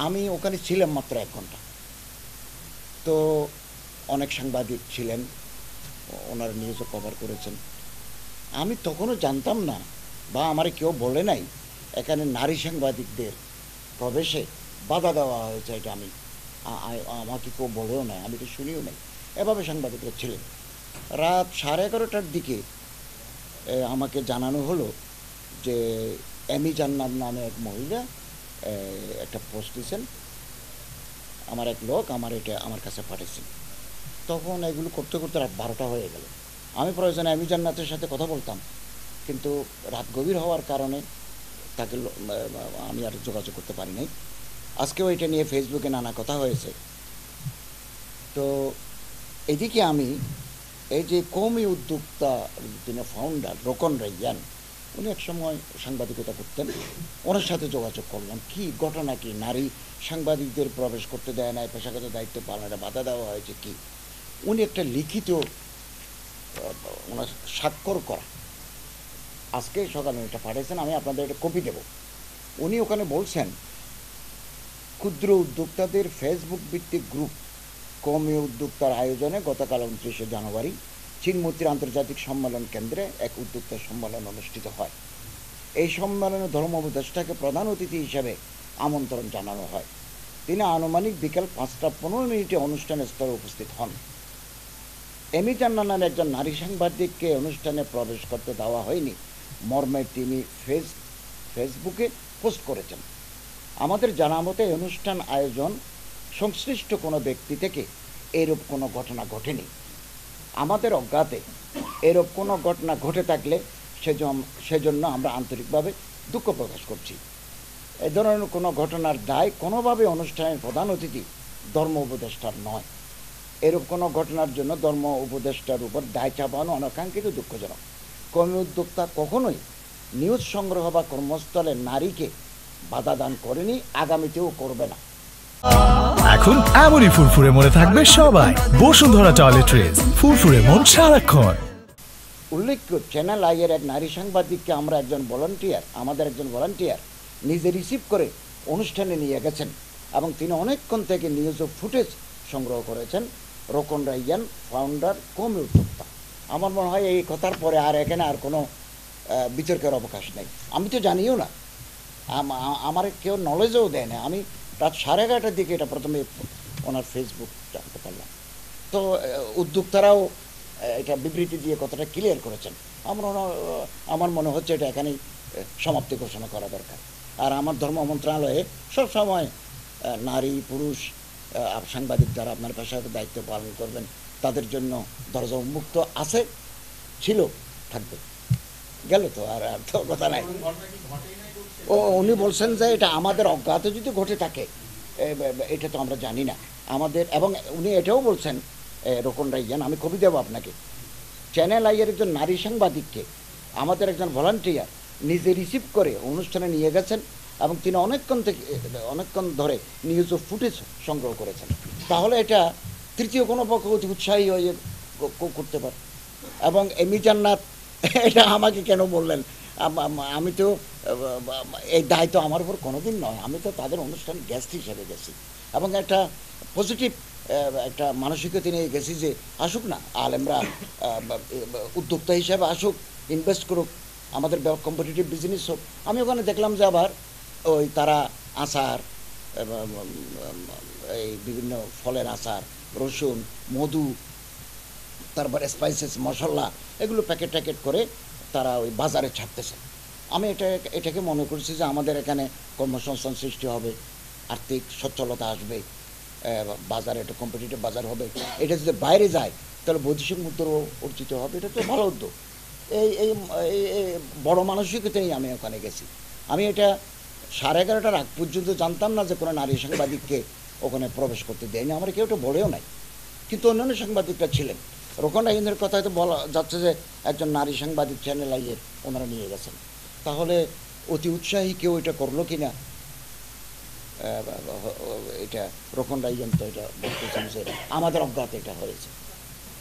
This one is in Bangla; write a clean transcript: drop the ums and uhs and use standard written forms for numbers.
আমি ওখানে ছিলাম মাত্র 1 ঘন্টা। তো অনেক সাংবাদিক ছিলেন, ওনারা নিউজও কভার করেছেন। আমি তখনও জানতাম না বা আমারে কেউ বলে নাই এখানে নারী সাংবাদিকদের প্রবেশে বাধা দেওয়া হয়েছে। এটা আমি আমাকে কেউ বলেও নাই, আমি তো শুনিও নাই। এভাবে সাংবাদিকরা ছিলেন। রাত 11:30টার দিকে আমাকে জানানো হলো যে এমি জান্নাত নামে এক মহিলা একটা পোস্ট দিয়েছেন, আমার এক লোক আমার কাছে পাঠিয়েছেন। তখন এগুলো করতে করতে রাত 12টা হয়ে গেল। আমি প্রয়োজনে এমি জান্নাতের সাথে কথা বলতাম, কিন্তু রাত গভীর হওয়ার কারণে তাকে আমি আর যোগাযোগ করতে পারি নাই। আজকেও এটা নিয়ে ফেসবুকে নানা কথা হয়েছে। তো এদিকে আমি এই যে কওমি উদ্যোক্তা তিনি ফাউন্ডার রোকন রাইয়ান, উনি এক সময় সাংবাদিকতা করতেন, ওনার সাথে যোগাযোগ করলাম। কি ঘটনা, কি নারী সাংবাদিকদের প্রবেশ করতে দেয় না, পেশাগত দায়িত্ব পালনে বাধা দেওয়া হয়েছে কি? উনি একটা লিখিত ওনার স্বাক্ষর করা আজকে সকালে এটা পাঠিয়েছেন, আমি আপনাদের একটা কপি দেব। উনি ওখানে বলছেন ক্ষুদ্র উদ্যোক্তাদের ফেসবুক ভিত্তিক গ্রুপ কওমি উদ্যোক্তার আয়োজনে গতকাল 29শে জানুয়ারি চিনমূর্তির আন্তর্জাতিক সম্মেলন কেন্দ্রে এক উদ্যোক্তা সম্মেলন অনুষ্ঠিত হয়। এই সম্মেলনে ধর্ম উপদেষ্টাকে প্রধান অতিথি হিসেবে আমন্ত্রণ জানানো হয়। তিনি আনুমানিক বিকেল 5টা 15 অনুষ্ঠানে স্থলে উপস্থিত হন। এমি জান্নাত নামে একজন নারী সাংবাদিককে অনুষ্ঠানে প্রবেশ করতে দেওয়া হয়নি মর্মে তিনি ফেসবুকে পোস্ট করেছেন। আমাদের জানা মতে অনুষ্ঠান আয়োজন সংশ্লিষ্ট কোনো ব্যক্তি থেকে এরূপ কোনো ঘটনা ঘটেনি। আমাদের অজ্ঞাতে এরূপ কোনো ঘটনা ঘটে থাকলে সেজন্য আমরা আন্তরিকভাবে দুঃখ প্রকাশ করছি। এ ধরনের কোনো ঘটনার দায় কোনোভাবে অনুষ্ঠানের প্রধান অতিথি ধর্ম উপদেষ্টার নয়। এরূপ কোনো ঘটনার জন্য ধর্ম উপদেষ্টার উপর দায় চাপানো অনাকাঙ্ক্ষিত দুঃখজনক। কওমি উদ্যোক্তা কখনোই নিউজ সংগ্রহ বা কর্মস্থলে নারীকে বাধা দান করেনি, আগামীতেও করবে না। এখন এমনই ফুরফুরে মনে থাকবে সবাই। বসুন্ধরা টয়লেট্রিজ, ফুরফুরে মন সারাক্ষণ। উল্লেখ্য, চ্যানেল আইয়ের এক নারী সাংবাদিককে আমাদের একজন ভলান্টিয়ার নিজে রিসিভ করে অনুষ্ঠানে নিয়ে গেছেন এবং তিনি অনেকক্ষণ থেকে নিউজ ও ফুটেজ সংগ্রহ করেছেন। রোকন রাইয়ান ফাউন্ডার কওমি উদ্যোক্তা। আমার মনে হয় এই কথার পরে আর এখানে আর কোনো বিতর্কের অবকাশ নেই। আমি তো জানিও না, আমার কেউ নলেজও দেয় না। আমি রাত 11:30টার দিকে এটা প্রথমে ওনার ফেসবুক জানতে পারলাম। তো উদ্যোক্তারাও এটা বিবৃতি দিয়ে কথাটা ক্লিয়ার করেছেন। আমার মনে হচ্ছে এটা এখানেই সমাপ্তি ঘোষণা করা দরকার। আর আমার ধর্ম মন্ত্রণালয়ে সবসময় নারী পুরুষ সাংবাদিক যারা আপনার পেশাগত দায়িত্ব পালন করবেন তাদের জন্য দরজা উন্মুক্ত আছে, ছিল, থাকবে। গেল তো আর তো কথা নাই। উনি বলছেন যে এটা আমাদের অজ্ঞাতে যদি ঘটে থাকে, এটা তো আমরা জানি না আমাদের। এবং উনি এটাও বলছেন, রোকন রাইয়ান, আমি কবি দেব আপনাকে, চ্যানেল আইয়ের একজন নারী সাংবাদিককে আমাদের একজন ভলান্টিয়ার নিজে রিসিভ করে অনুষ্ঠানে নিয়ে গেছেন এবং তিনি অনেকক্ষণ ধরে নিউজ ও ফুটেজ সংগ্রহ করেছেন। তাহলে এটা তৃতীয় কোনো পক্ষ অতি উৎসাহী হয়ে করতে পারে। এবং এমি জান্নাত এটা আমাকে কেন বললেন? আমি তো এই দায়িত্ব আমার উপর কোনোদিন নয়। আমি তো তাদের অনুষ্ঠান গেস্ট হিসেবে গেছি এবং একটা পজিটিভ একটা মানসিকতা নিয়ে গেছি যে আসুক না, আলেমরা উদ্যোক্তা হিসাবে আসুক, ইনভেস্ট করুক, আমাদের কম্পিটিটিভ বিজনেস হোক। আমি ওখানে দেখলাম যে আবার ওই তারা আচার, এই বিভিন্ন ফলের আচার, রসুন, মধু, তারপরে স্পাইসেস, মশলা, এগুলো প্যাকেট করে তারা ওই বাজারে ছাড়তেছে। আমি এটাকে মনে করছি যে আমাদের এখানে কর্মসংস্থান সৃষ্টি হবে, আর্থিক সচ্ছলতা আসবে, বাজারে একটা কম্পিটিটিভ বাজার হবে। এটা যদি বাইরে যায় তাহলে বৈদেশিক মুদ্রাও অর্জিত হবে। এটা তো ভালো উদ্যোগ। এই বড় মানসিকতাই আমি ওখানে গেছি। আমি এটা 11:30টার আগ পর্যন্ত জানতাম না যে কোনো নারী সাংবাদিককে ওখানে প্রবেশ করতে দেয়নি। আমার কেউ এটা বলেও নাই, কিন্তু অন্যান্য সাংবাদিকরা ছিলেন। রোকন রাইয়ানের কথায় তো বলা যাচ্ছে যে একজন নারী সাংবাদিক চ্যানেল আইয়ের ওনারা নিয়ে গেছেন। তাহলে অতি উৎসাহী কেউ এটা করলো কি না, এটা রোকন রাইয়ান তো এটা বলতেছেন যে আমাদের অজ্ঞাতে এটা হয়েছে।